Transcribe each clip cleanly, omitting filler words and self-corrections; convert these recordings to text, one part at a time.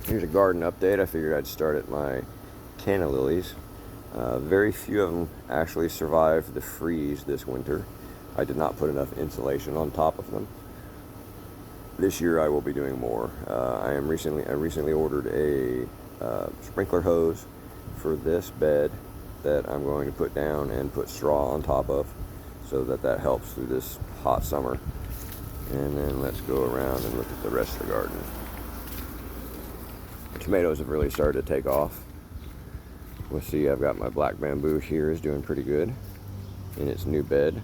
Here's a garden update. I figured I'd start at my canna lilies. Very few of them actually survived the freeze this winter. I did not put enough insulation on top of them. This year I will be doing more. I recently ordered a sprinkler hose for this bed that I'm going to put down and put straw on top of, so that helps through this hot summer. And then let's go around and look at the rest of the garden. The tomatoes have really started to take off. We'll see, I've got my black bamboo here is doing pretty good in its new bed.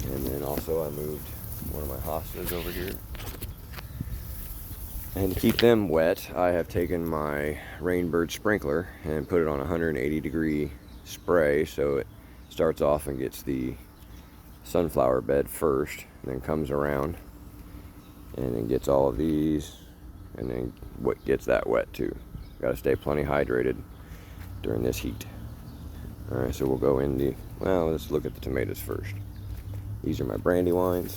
And then also I moved one of my hostas over here. And to keep them wet, I have taken my Rainbird sprinkler and put it on 180 degree spray, so it starts off and gets the sunflower bed first, and then comes around and then gets all of these, and then what gets that wet too. Got to stay plenty hydrated during this heat. All right, so we'll go in let's look at the tomatoes first. These are my Brandywines.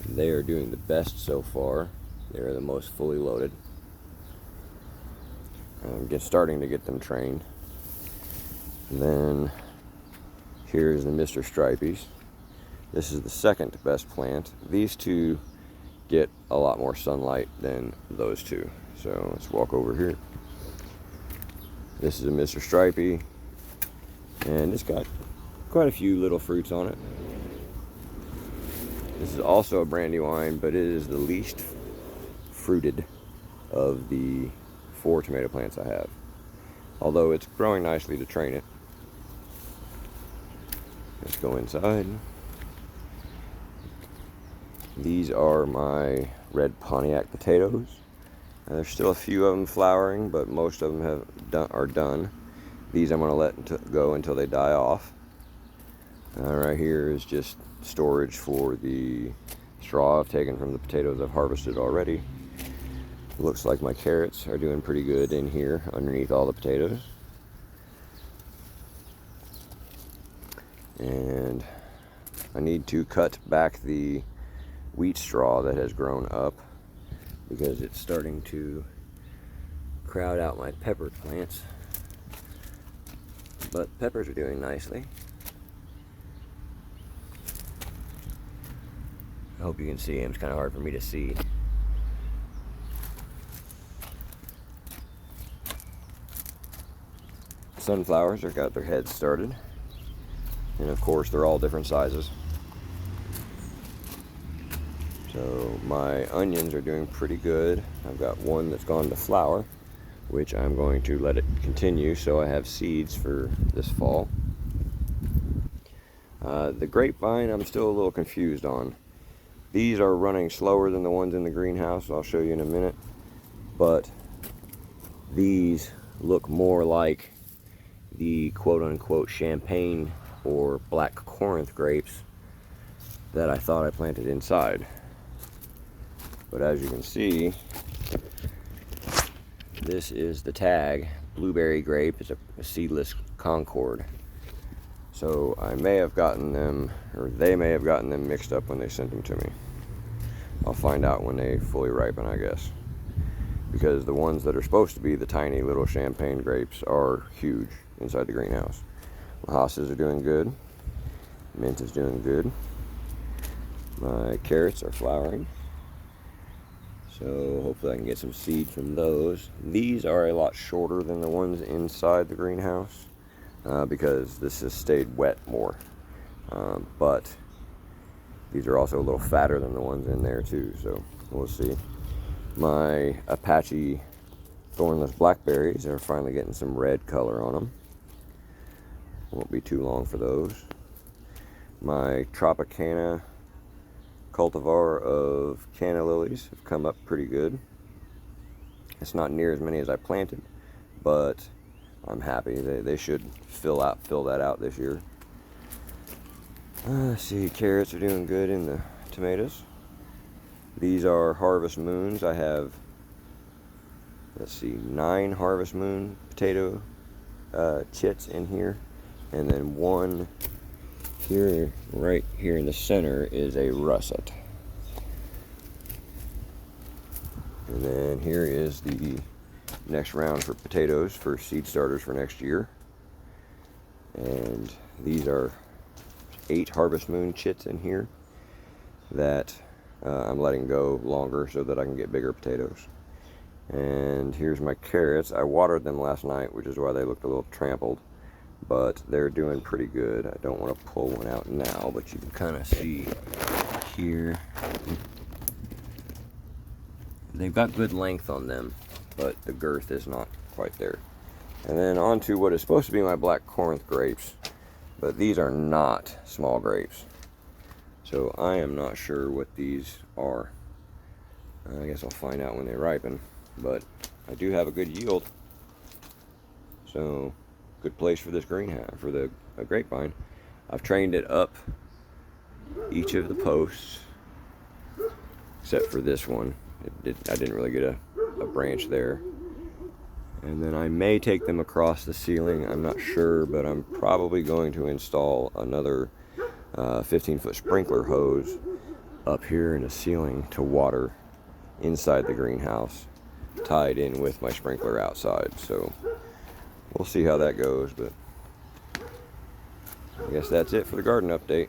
They are doing the best so far. They are the most fully loaded. I'm just starting to get them trained. And then here's the Mr. Stripeys. This is the second best plant. These two get a lot more sunlight than those two. So let's walk over here. This is a Mr. Stripey, and it's got quite a few little fruits on it. This is also a Brandywine, but it is the least fruited of the 4 tomato plants I have. Although it's growing nicely to train it. Let's go inside. These are my red Pontiac potatoes. There's still a few of them flowering, but most of them are done. These I'm going to let go until they die off. Right here is just storage for the straw I've taken from the potatoes I've harvested already. Looks like my carrots are doing pretty good in here underneath all the potatoes. And I need to cut back the wheat straw that has grown up because it's starting to crowd out my pepper plants. But peppers are doing nicely. I hope you can see him. It's kind of hard for me to see. Sunflowers have got their heads started. And of course, they're all different sizes. So my onions are doing pretty good. I've got one that's gone to flower, which I'm going to let it continue so I have seeds for this fall. The grapevine I'm still a little confused on. These are running slower than the ones in the greenhouse. I'll show you in a minute. But these look more like the quote-unquote champagne or black Corinth grapes that I thought I planted inside. But as you can see, this is the tag. Blueberry grape is a seedless Concord. So I may have gotten them, or they may have gotten them mixed up when they sent them to me. I'll find out when they fully ripen, I guess. Because the ones that are supposed to be the tiny little champagne grapes are huge inside the greenhouse. My hostas are doing good. Mint is doing good. My carrots are flowering. So hopefully I can get some seed from those. These are a lot shorter than the ones inside the greenhouse because this has stayed wet more. But these are also a little fatter than the ones in there too, so we'll see. My Apache thornless blackberries are finally getting some red color on them. Won't be too long for those. My Tropicana cultivar of canna lilies have come up pretty good. It's not near as many as I planted, but I'm happy. They should fill that out this year. Let's see, carrots are doing good in the tomatoes. These are Harvest Moons. I have, 9 Harvest Moon potato chits in here, and then one here, right here in the center, is a russet. And then here is the next round for potatoes for seed starters for next year. And these are 8 Harvest Moon chits in here that I'm letting go longer so that I can get bigger potatoes. And here's my carrots. I watered them last night, which is why they looked a little trampled, but they're doing pretty good. I don't want to pull one out now, but you can kind of see here. They've got good length on them, but the girth is not quite there. And then on to what is supposed to be my black Corinth grapes, but these are not small grapes. So I am not sure what these are. I guess I'll find out when they ripen, but I do have a good yield. So good place for this greenhouse, for the grapevine. I've trained it up each of the posts, except for this one. I didn't really get a branch there. And then I may take them across the ceiling. I'm not sure, but I'm probably going to install another 15-foot sprinkler hose up here in the ceiling to water inside the greenhouse, tied in with my sprinkler outside. So we'll see how that goes, but I guess that's it for the garden update.